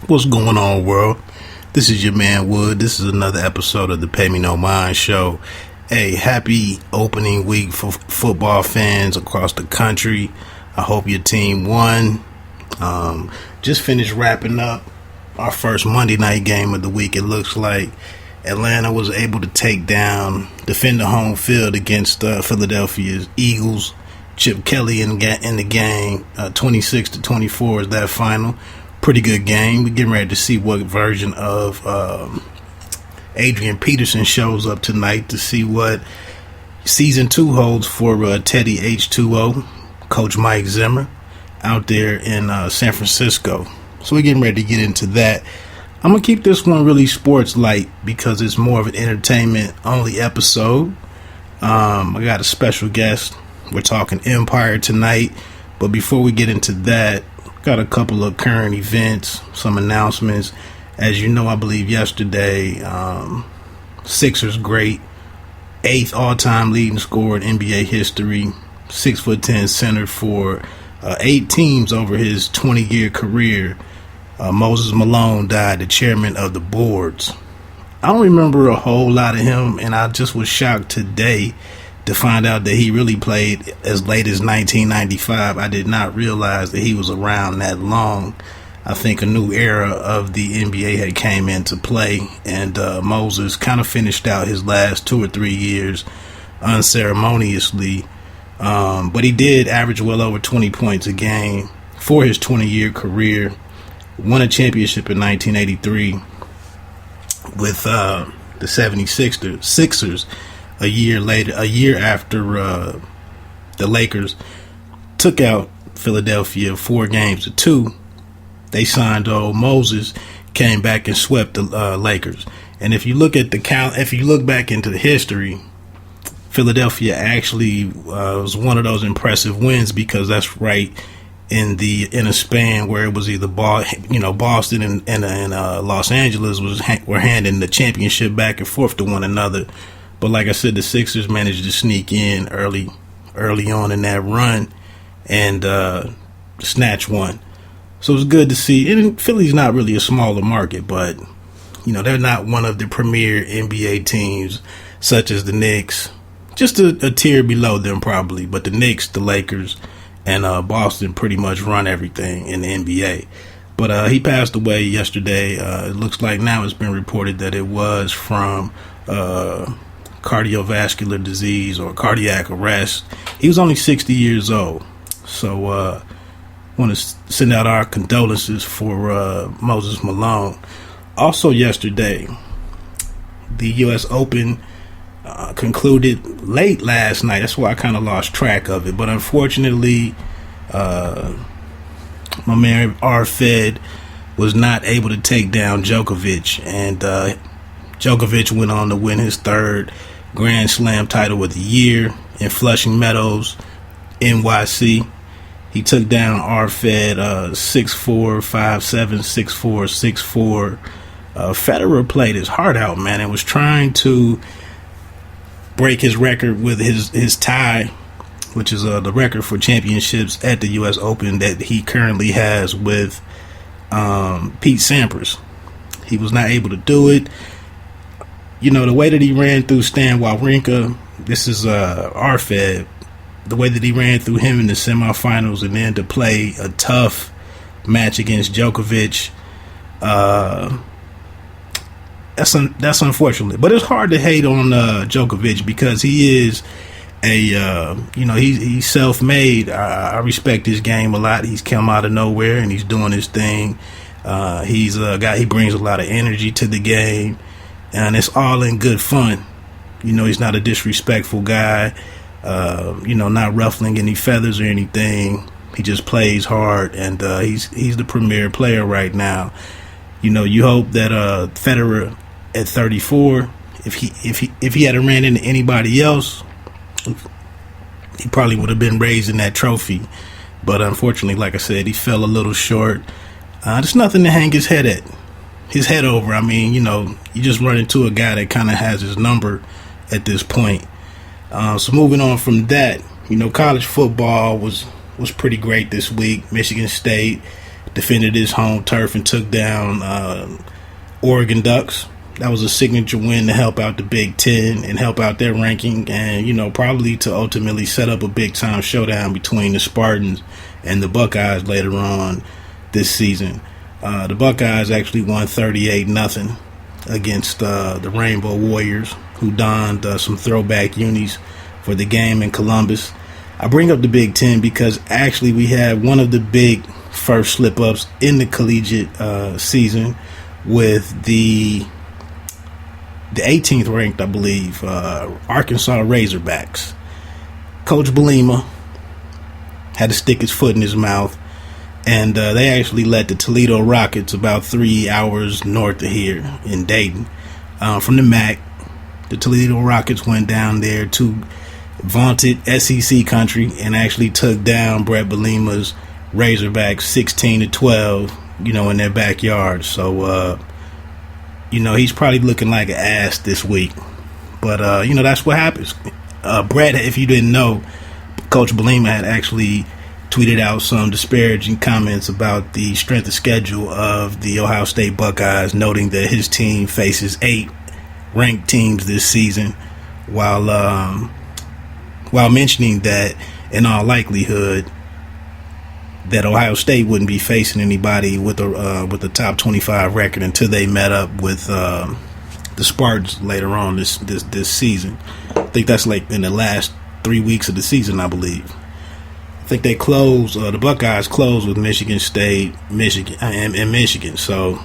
What's going on, world? This is your man Wood. This is another episode of the Pay Me No Mind show. Hey, happy opening week for football fans across the country. I hope your team won. Just finished wrapping up our first Monday night game of the week. It looks like Atlanta was able to defend the home field against Philadelphia's Eagles. Chip Kelly in the game, 26-24 is that final. Pretty good game. We're getting ready to see what version of Adrian Peterson shows up tonight to see what season 2 holds for Teddy H2O, Coach Mike Zimmer, out there in San Francisco. So we're getting ready to get into that. I'm going to keep this one really sports light because it's more of an entertainment only episode. I got a special guest. We're talking Empire tonight. But before we get into that, got a couple of current events, some announcements. As you know, I believe yesterday, Sixers great, 8th all-time leading scorer in NBA history, 6'10" center for 8 teams over his 20-year career. Moses Malone died, the chairman of the boards. I don't remember a whole lot of him, and I just was shocked today to find out that he really played as late as 1995. I did not realize that he was around that long. I think a new era of the NBA had came into play, and Moses kind of finished out his last 2 or 3 years unceremoniously. But he did average well over 20 points a game for his 20-year career. Won a championship in 1983 with the 76ers. A year after the Lakers took out Philadelphia 4-2, they signed old Moses, came back and swept the Lakers. And if you look at if you look back into the history, Philadelphia actually was one of those impressive wins because that's right in a span where it was either Boston and Los Angeles were handing the championship back and forth to one another. But like I said, the Sixers managed to sneak in early on in that run and snatch one. So it's good to see. And Philly's not really a smaller market, but they're not one of the premier NBA teams such as the Knicks. Just a tier below them probably. But the Knicks, the Lakers, and Boston pretty much run everything in the NBA. But he passed away yesterday. It looks like now it's been reported that it was from cardiovascular disease or cardiac arrest. He was only 60 years old. So want to send out our condolences for Moses Malone. Also yesterday, the U.S. Open concluded late last night. That's why I kind of lost track of it. But unfortunately, my man R-Fed was not able to take down Djokovic. And Djokovic went on to win his 3rd Grand Slam title of the year in Flushing Meadows, NYC. He took down R-Fed 6-4, 5-7, 6-4, 6-4. Federer played his heart out, man, and was trying to break his record with his tie, which is the record for championships at the U.S. Open that he currently has with Pete Sampras. He was not able to do it. The way that he ran through Stan Wawrinka, this is R-Fed, the way that he ran through him in the semifinals and then to play a tough match against Djokovic, that's unfortunate. But it's hard to hate on Djokovic because he is he's self-made. I respect his game a lot. He's come out of nowhere and he's doing his thing. He's a guy, he brings a lot of energy to the game. And it's all in good fun. He's not a disrespectful guy, not ruffling any feathers or anything. He just plays hard, and he's the premier player right now. You hope that Federer at 34, if he had ran into anybody else, he probably would have been raising that trophy. But unfortunately, like I said, he fell a little short. There's nothing to hang his head over. I mean, you just run into a guy that kind of has his number at this point. So moving on from that, college football was pretty great this week. Michigan State defended his home turf and took down Oregon Ducks. That was a signature win to help out the Big Ten and help out their ranking, and probably to ultimately set up a big time showdown between the Spartans and the Buckeyes later on this season. The Buckeyes actually won 38-0 against the Rainbow Warriors, who donned some throwback unis for the game in Columbus. I bring up the Big Ten because actually we had one of the big first slip-ups in the collegiate season with the 18th ranked, I believe, Arkansas Razorbacks. Coach Bielema had to stick his foot in his mouth, and they actually let the Toledo Rockets, about 3 hours north of here in Dayton, from the MAC. The Toledo Rockets went down there to vaunted SEC country and actually took down Brett Bielema's Razorbacks 16-12, in their backyard. So, he's probably looking like an ass this week. But, that's what happens. Brett, if you didn't know, Coach Bielema had actually tweeted out some disparaging comments about the strength of schedule of the Ohio State Buckeyes, noting that his team faces 8 ranked teams this season, while mentioning that in all likelihood that Ohio State wouldn't be facing anybody with a top 25 record until they met up with the Spartans later on this season. I think that's like in the last 3 weeks of the season, I believe. I think they the Buckeyes closed with Michigan State, and Michigan. So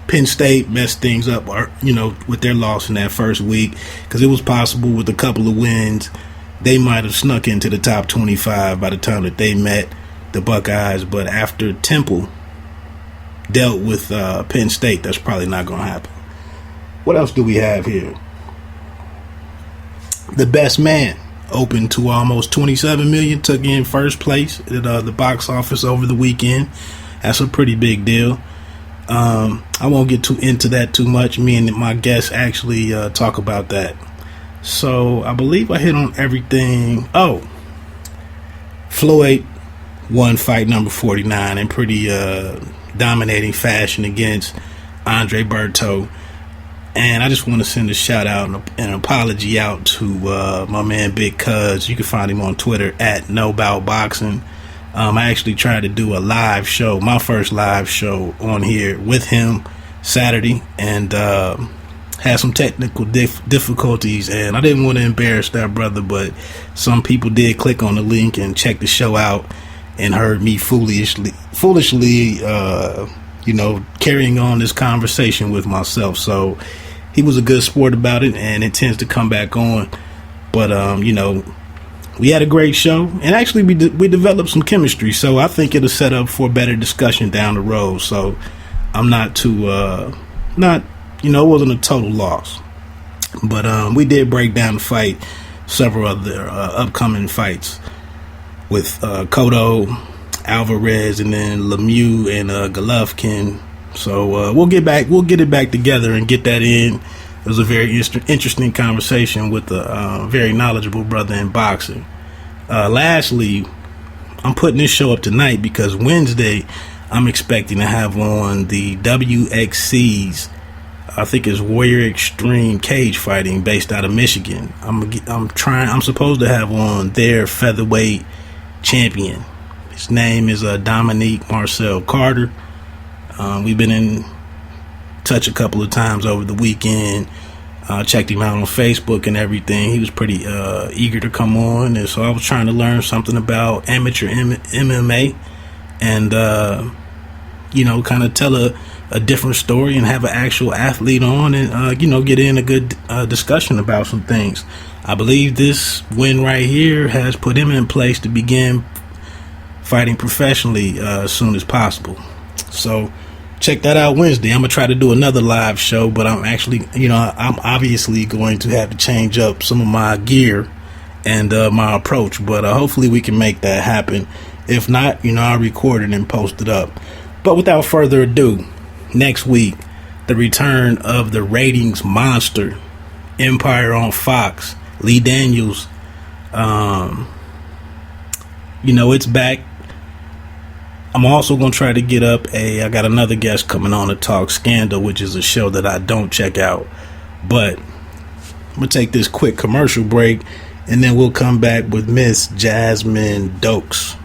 Penn State messed things up, with their loss in that first week, because it was possible with a couple of wins they might have snuck into the top 25 by the time that they met the Buckeyes. But after Temple dealt with Penn State, that's probably not going to happen. What else do we have here? The Best Man opened to almost $27 million, took in first place at the box office over the weekend. That's a pretty big deal. I won't get into that too much. Me and my guests actually talk about that. So I believe I hit on everything. Oh, Floyd won fight number 49 in pretty dominating fashion against Andre Berto. And I just want to send a shout out and an apology out to my man Big Cuz. You can find him on Twitter at NoBoutBoxing. I actually tried to do a live show, my first live show on here with him Saturday, and had some technical difficulties, and I didn't want to embarrass that brother, but some people did click on the link and check the show out and heard me foolishly carrying on this conversation with myself. So he was a good sport about it, and it tends to come back on. But we had a great show, and actually we developed some chemistry, so I think it'll set up for a better discussion down the road. So I'm not too it wasn't a total loss. But we did break down the fight, several other upcoming fights with Cotto, Alvarez, and then Lemieux and Golovkin. So we'll get it back together and get that in. It was a very interesting conversation with a very knowledgeable brother in boxing. Lastly, I'm putting this show up tonight because Wednesday I'm expecting to have on the WXC's, I think it's Warrior Extreme Cage Fighting, based out of Michigan. I'm supposed to have on their featherweight champion. His name is Dominique Marcel Carter. We've been in touch a couple of times over the weekend. Checked him out on Facebook and everything. He was pretty eager to come on, and so I was trying to learn something about amateur MMA and kind of tell a different story and have an actual athlete on and get in a good discussion about some things. I believe this win right here has put him in place to begin fighting professionally as soon as possible. So check that out Wednesday. I'm going to try to do another live show, but I'm actually, I'm obviously going to have to change up some of my gear and my approach, but hopefully we can make that happen. If not, I'll record it and post it up. But without further ado, next week, the return of the ratings monster, Empire on Fox, Lee Daniels, it's back. I'm also going to try to get up I got another guest coming on to talk Scandal, which is a show that I don't check out. But I'm going to take this quick commercial break, and then we'll come back with Miss Jasmine Dokes.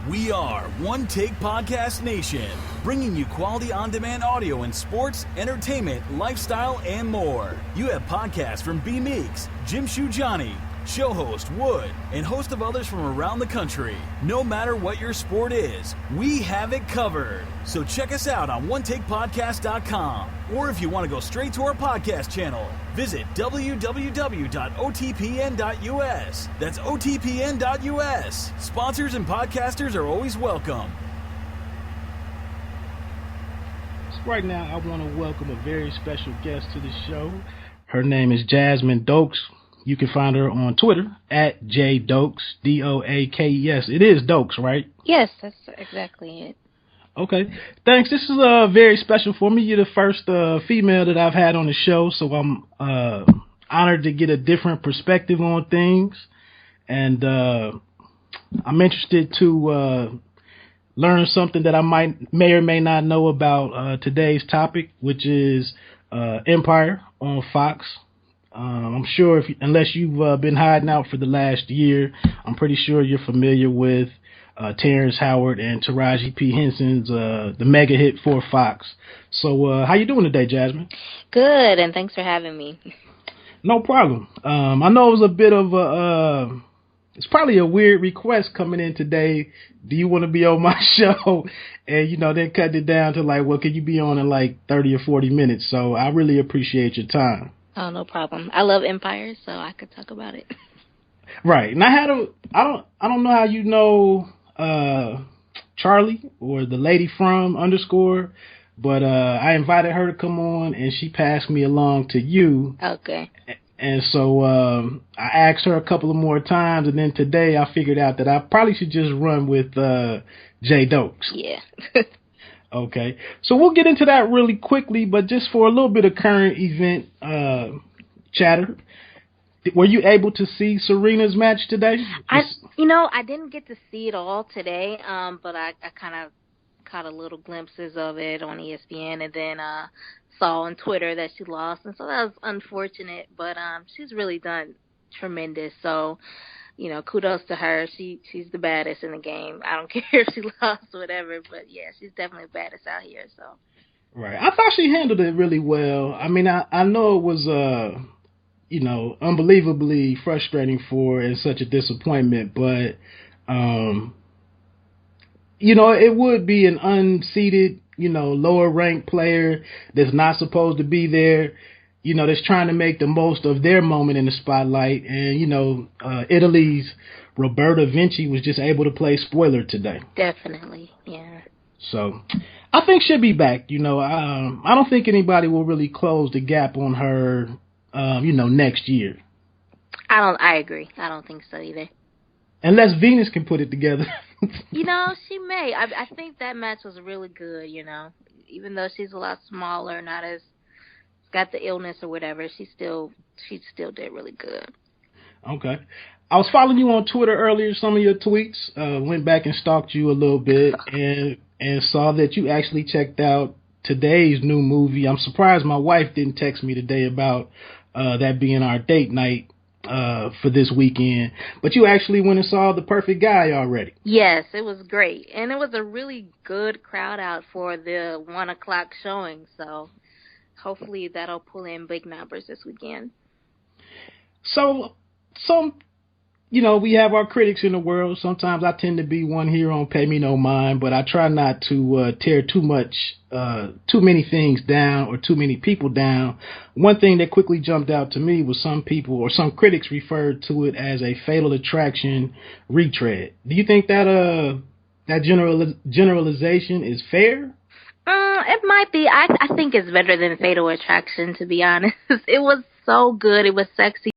We are One Take Podcast Nation, bringing you quality on-demand audio in sports, entertainment, lifestyle, and more. You have podcasts from B. Meeks, Jim Shoe Johnny, show host Wood, and host of others from around the country. No matter what your sport is, we have it covered. So check us out on OneTakePodcast.com. Or if you want to go straight to our podcast channel, visit www.otpn.us. That's otpn.us. Sponsors and podcasters are always welcome. Right now, I want to welcome a very special guest to the show. Her name is Jasmine Dokes. You can find her on Twitter at @JDokes, Doakes. It is Dokes, right? Yes, that's exactly it. Okay. Thanks. This is very special for me. You're the first female that I've had on the show, so I'm honored to get a different perspective on things. And I'm interested to learn something that I may or may not know about today's topic, which is Empire on Fox. I'm sure unless you've been hiding out for the last year, I'm pretty sure you're familiar with Terrence Howard and Taraji P. Henson's the mega hit for Fox. So how you doing today, Jasmine? Good, and thanks for having me. No problem. I know it was a bit of it's probably a weird request coming in today. Do you want to be on my show? And, then cut it down to like, well, can you be on in like 30 or 40 minutes? So I really appreciate your time. Oh, no problem. I love Empire, so I could talk about it. Right. And I don't know how you know Charlie or the lady from _ but I invited her to come on and she passed me along to you. Okay. And so I asked her a couple of more times, and then today I figured out that I probably should just run with J. Dokes. Yeah. Okay. So we'll get into that really quickly, but just for a little bit of current event chatter, were you able to see Serena's match today? I didn't get to see it all today, but I kind of caught a little glimpses of it on ESPN, and then saw on Twitter that she lost, and so that was unfortunate, but she's really done tremendous, so kudos to her. She's the baddest in the game. I don't care if she lost or whatever, but yeah, she's definitely the baddest out here. So right, I thought she handled it really well. I mean, I know it was unbelievably frustrating for her and such a disappointment, but it would be an unseeded, lower ranked player that's not supposed to be there, that's trying to make the most of their moment in the spotlight. And, Italy's Roberta Vinci was just able to play spoiler today. Definitely, yeah. So I think she'll be back. I don't think anybody will really close the gap on her, next year. I agree. I don't think so either. Unless Venus can put it together. She may. I think that match was really good, Even though she's a lot smaller, not as got the illness or whatever, she still did really good. Okay. I was following you on Twitter earlier, some of your tweets. Went back and stalked you a little bit and saw that you actually checked out today's new movie. I'm surprised my wife didn't text me today about that being our date night for this weekend, but you actually went and saw The Perfect Guy already. Yes, it was great, and it was a really good crowd out for the 1:00 showing, so hopefully that'll pull in big numbers this weekend. So we have our critics in the world. Sometimes I tend to be one here on Pay Me No Mind, but I try not to tear too many things down or too many people down. One thing that quickly jumped out to me was some people or some critics referred to it as a Fatal Attraction retread. Do you think that generalization is fair? It might be. I think it's better than Fatal Attraction, to be honest. It was so good. It was sexy.